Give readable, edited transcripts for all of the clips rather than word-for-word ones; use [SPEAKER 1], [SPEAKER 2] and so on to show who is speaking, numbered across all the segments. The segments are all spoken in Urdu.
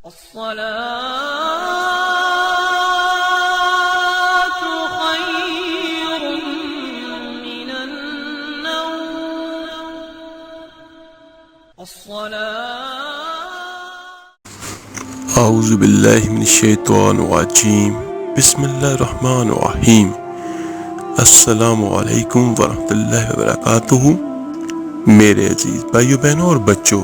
[SPEAKER 1] الصلاة خير من النوم.
[SPEAKER 2] اعوذ باللہ من الشیطان الرجیم. بسم اللہ الرحمن الرحیم. السلام علیکم ورحمۃ اللہ وبرکاتہ. میرے عزیز بھائیو بہنوں اور بچوں،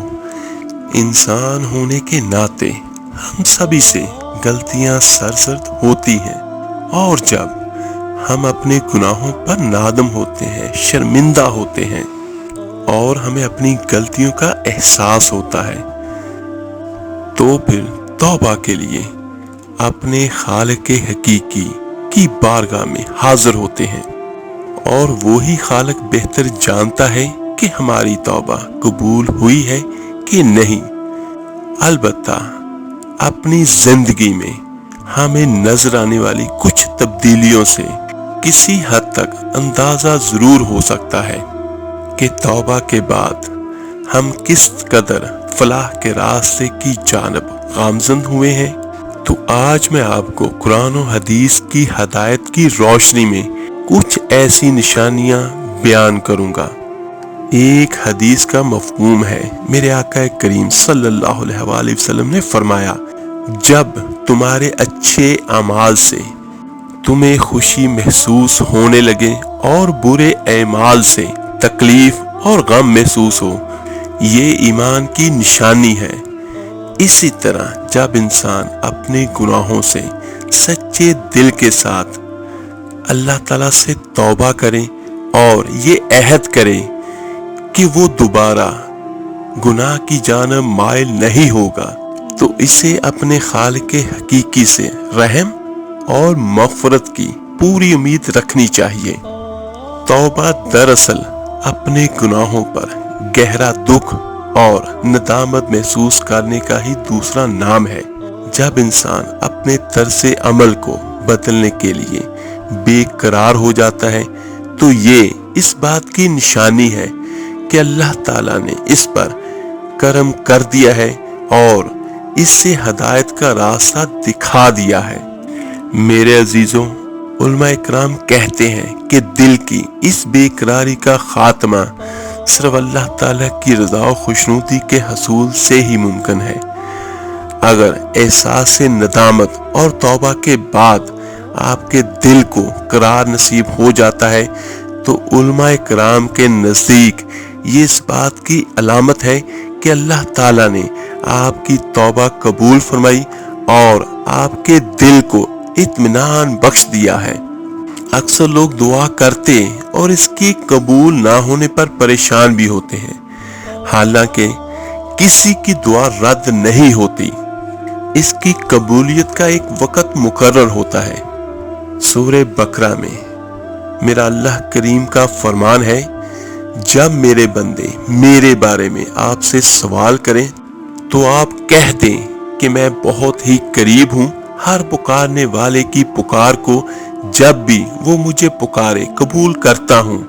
[SPEAKER 2] انسان ہونے کے ناطے ہم سبھی سے غلطیاں سرزد ہوتی ہیں، اور جب ہم اپنے گناہوں پر نادم ہوتے ہیں، شرمندہ ہوتے ہیں اور ہمیں اپنی غلطیوں کا احساس ہوتا ہے، تو پھر توبہ کے لیے اپنے خالق حقیقی کی بارگاہ میں حاضر ہوتے ہیں، اور وہی خالق بہتر جانتا ہے کہ ہماری توبہ قبول ہوئی ہے کہ نہیں. البتہ اپنی زندگی میں ہمیں نظر آنے والی کچھ تبدیلیوں سے کسی حد تک اندازہ ضرور ہو سکتا ہے کہ توبہ کے بعد ہم کس قدر فلاح کے راستے کی جانب گامزن ہوئے ہیں. تو آج میں آپ کو قرآن و حدیث کی ہدایت کی روشنی میں کچھ ایسی نشانیاں بیان کروں گا. ایک حدیث کا مفہوم ہے. میرے آقا کریم صلی اللہ علیہ وآلہ وسلم نے فرمایا، جب تمہارے اچھے اعمال سے تمہیں خوشی محسوس ہونے لگے اور برے اعمال سے تکلیف اور غم محسوس ہو، یہ ایمان کی نشانی ہے. اسی طرح جب انسان اپنے گناہوں سے سچے دل کے ساتھ اللہ تعالیٰ سے توبہ کرے اور یہ عہد کرے کہ وہ دوبارہ گناہ کی جانب مائل نہیں ہوگا، تو اسے اپنے خالق حقیقی سے رحم اور مغفرت کی پوری امید رکھنی چاہیے. توبہ دراصل اپنے گناہوں پر گہرا دکھ اور ندامت محسوس کرنے کا ہی دوسرا نام ہے. جب انسان اپنے طرز عمل کو بدلنے کے لیے بے قرار ہو جاتا ہے، تو یہ اس بات کی نشانی ہے کہ اللہ تعالیٰ نے اس پر کرم کر دیا ہے اور اس سے ہدایت کا راستہ دکھا دیا ہے. میرے عزیزوں، علماء اکرام کہتے ہیں کہ دل کی اس بے قراری کا خاتمہ صرف اللہ تعالیٰ کی رضا و خوشنودی کے حصول سے ہی ممکن ہے. اگر احساس ندامت اور توبہ کے بعد آپ کے دل کو قرار نصیب ہو جاتا ہے، تو علماء کرام کے نزدیک یہ اس بات کی علامت ہے کہ اللہ تعالیٰ نے آپ کی توبہ قبول فرمائی اور آپ کے دل کو اطمینان بخش دیا ہے. اکثر لوگ دعا کرتے اور اس کے قبول نہ ہونے پر پریشان بھی ہوتے ہیں، حالانکہ کسی کی دعا رد نہیں ہوتی. اس کی قبولیت کا ایک وقت مقرر ہوتا ہے. سورہ بقرہ میں میرا اللہ کریم کا فرمان ہے، جب میرے بندے میرے بارے میں آپ سے سوال کریں تو آپ کہہ دیں کہ میں بہت ہی قریب ہوں، ہر پکارنے والے کی پکار کو جب بھی وہ مجھے پکارے قبول کرتا ہوں.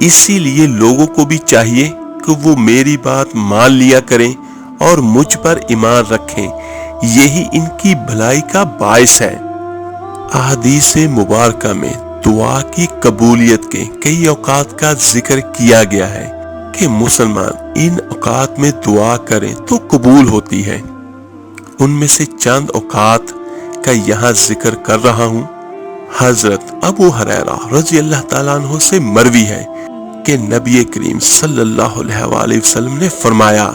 [SPEAKER 2] اسی لیے لوگوں کو بھی چاہیے کہ وہ میری بات مان لیا کریں اور مجھ پر ایمان رکھیں، یہی ان کی بھلائی کا باعث ہے. احادیث مبارکہ میں دعا کی قبولیت کے کئی اوقات کا ذکر کیا گیا ہے کہ مسلمان ان اوقات میں دعا کریں تو قبول ہوتی ہے. ان میں سے چند اوقات کا یہاں ذکر کر رہا ہوں. حضرت ابو ہریرہ رضی اللہ تعالیٰ عنہ سے مروی ہے کہ نبی کریم صلی اللہ علیہ وآلہ وسلم نے فرمایا،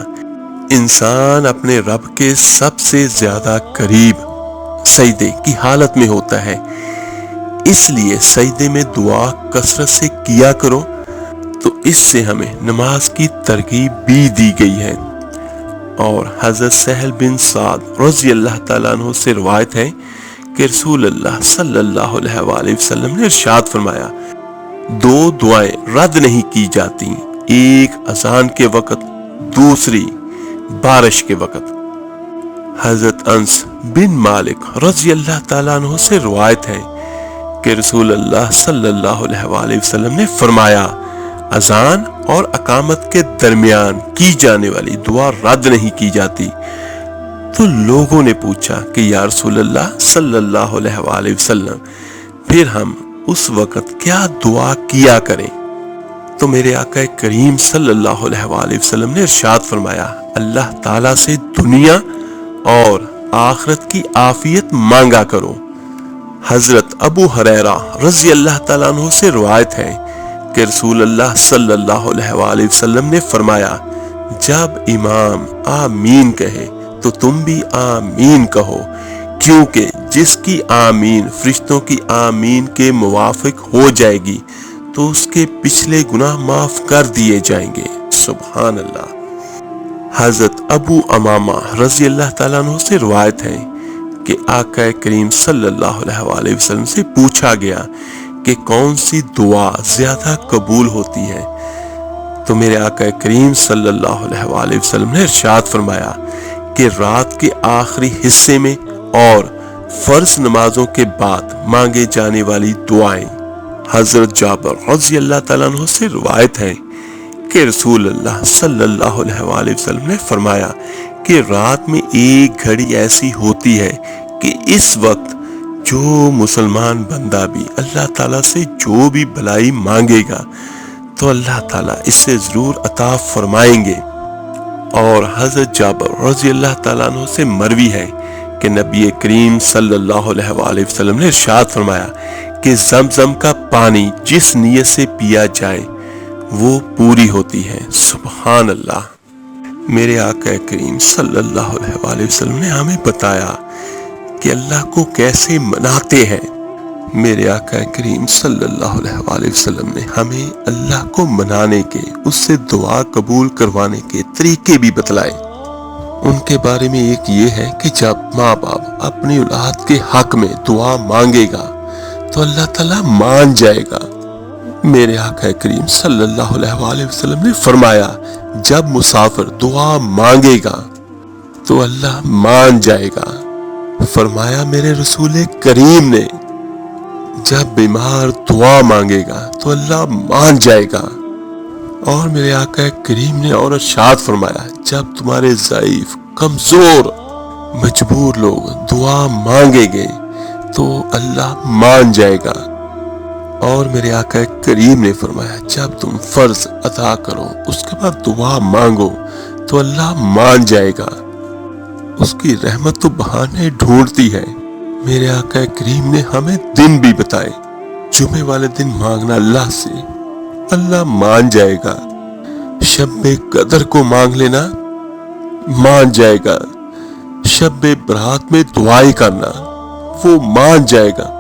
[SPEAKER 2] انسان اپنے رب کے سب سے زیادہ قریب سجدے کی حالت میں ہوتا ہے، اس لیے سجدے میں دعا کثرت سے کیا کرو. تو اس سے ہمیں نماز کی ترغیب بھی دی گئی ہے. اور حضرت سہل بن سعد رضی اللہ تعالیٰ عنہ سے روایت ہے کہ رسول اللہ صلی اللہ علیہ وآلہ وسلم نے ارشاد فرمایا، دو دعائیں رد نہیں کی جاتی، ایک اذان کے وقت، دوسری بارش کے وقت. حضرت انس بن مالک رضی اللہ تعالیٰ عنہ سے روایت ہے کہ رسول اللہ صلی اللہ علیہ وآلہ وسلم نے فرمایا، اذان اور اقامت کے درمیان کی جانے والی دعا رد نہیں کی جاتی. تو لوگوں نے پوچھا کہ یا رسول اللہ صلی اللہ علیہ وآلہ وسلم پھر ہم اس وقت کیا دعا کیا کریں؟ تو میرے آقا کریم صلی اللہ علیہ وآلہ وسلم نے ارشاد فرمایا اللہ تعالیٰ سے دنیا اور آخرت کی عافیت مانگا کرو۔ حضرت ابو ہریرہ رضی اللہ تعالیٰ عنہ سے روایت ہے کہ رسول اللہ صلی اللہ علیہ وآلہ وسلم نے فرمایا جب امام آمین کہے تو تم بھی آمین کہو، کیونکہ جس کی آمین فرشتوں کی آمین کے موافق ہو جائے گی تو اس کے پچھلے گناہ معاف کر دیے جائیں گے۔ سبحان اللہ۔ حضرت ابو امامہ رضی اللہ تعالیٰ عنہ سے روایت ہے کہ آقا کریم صلی اللہ علیہ وآلہ وسلم سے پوچھا گیا کہ کون سی دعا زیادہ قبول ہوتی ہے؟ تو میرے آقا کریم صلی اللہ علیہ وآلہ وسلم نے ارشاد فرمایا کہ رات کے آخری حصے میں اور فرض نمازوں کے بعد مانگے جانے والی دعائیں۔ حضرت جابر رضی اللہ تعالیٰ عنہ سے روایت ہے کہ رسول اللہ صلی اللہ علیہ وآلہ وسلم نے فرمایا کہ رات میں ایک گھڑی ایسی ہوتی ہے کہ اس وقت جو مسلمان بندہ بھی اللہ تعالیٰ سے جو بھی بھلائی مانگے گا تو اللہ تعالیٰ اس سے ضرور عطا فرمائیں گے۔ اور حضرت جابر رضی اللہ تعالیٰ عنہ سے مروی ہے کہ نبی کریم صلی اللہ علیہ وآلہ وسلم نے ارشاد فرمایا کہ زمزم کا پانی جس نیت سے پیا جائے وہ پوری ہوتی ہے۔ سبحان اللہ۔ میرے آقا کریم صلی اللہ علیہ وآلہ وسلم نے ہمیں بتایا کہ اللہ کو کیسے مناتے ہیں۔ میرے آقا کریم صلی اللہ علیہ وآلہ وسلم نے ہمیں اللہ کو منانے کے، اس سے دعا قبول کروانے کے طریقے بھی بتلائے۔ ان کے بارے میں ایک یہ ہے کہ جب ماں باپ اپنی اولاد کے حق میں دعا مانگے گا تو اللہ تعالیٰ مان جائے گا۔ میرے آقا کریم صلی اللہ علیہ وآلہ وسلم نے فرمایا جب مسافر دعا مانگے گا تو اللہ مان جائے گا۔ فرمایا میرے رسول کریم نے جب بیمار دعا مانگے گا تو اللہ مان جائے گا۔ اور میرے آقا کریم نے اور ارشاد فرمایا جب تمہارے ضعیف، کمزور، مجبور لوگ دعا مانگیں گے تو اللہ مان جائے گا۔ اور میرے آقا کریم نے فرمایا جب تم فرض ادا کرو اس کے بعد دعا مانگو تو اللہ مان جائے گا۔ اس کی رحمت تو بہانے ڈھونڈتی ہے۔ میرے آقا کریم نے ہمیں دن بھی بتائے۔ جمعے والے دن مانگنا اللہ سے، اللہ مان جائے گا۔ شب قدر کو مانگ لینا، مان جائے گا۔ شب برات میں دعائیں کرنا، وہ مان جائے گا۔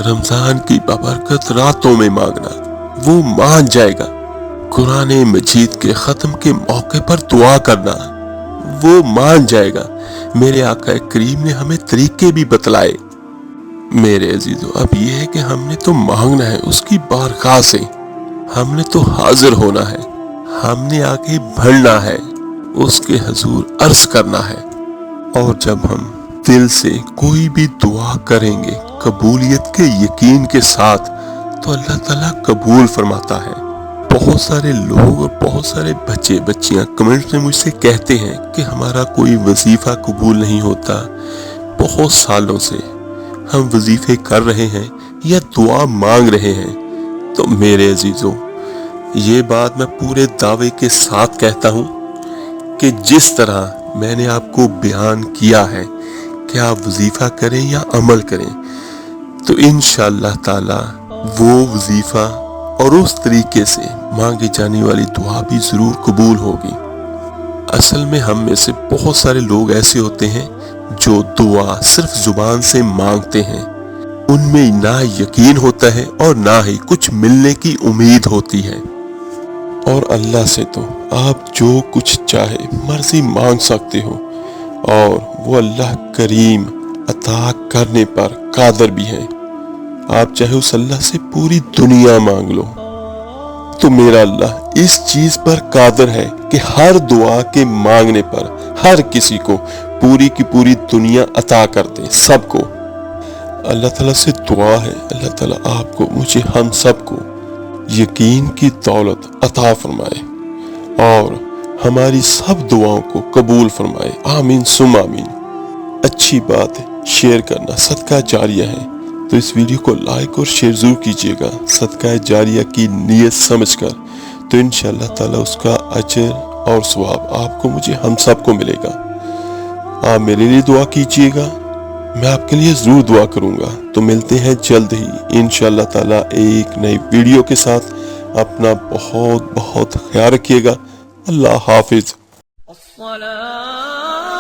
[SPEAKER 2] رمضان کی بابرکت راتوں میں مانگنا، وہ مان جائے گا۔ قرآن مجید کے ختم کے موقع پر دعا کرنا، وہ مان جائے گا۔ میرے آقا کریم نے ہمیں طریقے بھی بتلائے۔ میرے عزیزو، اب یہ ہے کہ ہم نے تو مانگنا ہے اس کی بارگاہ سے، ہم نے تو حاضر ہونا ہے، ہم نے آگے بڑھنا ہے، اس کے حضور عرض کرنا ہے۔ اور جب ہم دل سے کوئی بھی دعا کریں گے قبولیت کے یقین کے ساتھ تو اللہ تعالیٰ قبول فرماتا ہے۔ بہت سارے لوگ اور بہت سارے بچے بچیاں کمنٹ میں مجھ سے کہتے ہیں کہ ہمارا کوئی وظیفہ قبول نہیں ہوتا، بہت سالوں سے ہم وظیفے کر رہے ہیں یا دعا مانگ رہے ہیں۔ تو میرے عزیزو، یہ بات میں پورے دعوے کے ساتھ کہتا ہوں کہ جس طرح میں نے آپ کو بیان کیا ہے کہ آپ وظیفہ کریں یا عمل کریں تو انشاءاللہ تعالی وہ وظیفہ اور اس طریقے سے مانگی جانے والی دعا بھی ضرور قبول ہوگی۔ اصل میں ہم میں سے بہت سارے لوگ ایسے ہوتے ہیں جو دعا صرف زبان سے مانگتے ہیں، ان میں نہ یقین ہوتا ہے اور نہ ہی کچھ ملنے کی امید ہوتی ہے۔ اور اللہ سے تو آپ جو کچھ چاہے مرضی مانگ سکتے ہو، اور وہ اللہ کریم عطا کرنے پر قادر بھی ہے۔ آپ چاہے اس اللہ سے پوری دنیا مانگ لو تو میرا اللہ اس چیز پر قادر ہے کہ ہر دعا کے مانگنے پر ہر کسی کو پوری کی پوری دنیا عطا کر دے، سب کو۔ اللہ تعالیٰ سے دعا ہے اللہ تعالیٰ آپ کو، مجھے، ہم سب کو یقین کی دولت عطا فرمائے اور ہماری سب دعاؤں کو قبول فرمائے، آمین ثم آمین۔ اچھی بات ہے، شیئر کرنا صدقہ جاریہ ہے، تو اس ویڈیو کو لائک اور شیئر ضرور کیجیے گا صدقہ جاریہ کی نیت سمجھ کر، تو انشاءاللہ تعالی اس کا اجر اور ثواب آپ کو، مجھے، ہم سب کو ملے گا۔ آپ میرے لیے دعا کیجیے گا، میں آپ کے لیے ضرور دعا کروں گا۔ تو ملتے ہیں جلد ہی انشاءاللہ تعالی ایک نئی ویڈیو کے ساتھ۔ اپنا بہت بہت خیال رکھیے گا۔ اللہ حافظ۔
[SPEAKER 1] الصلاة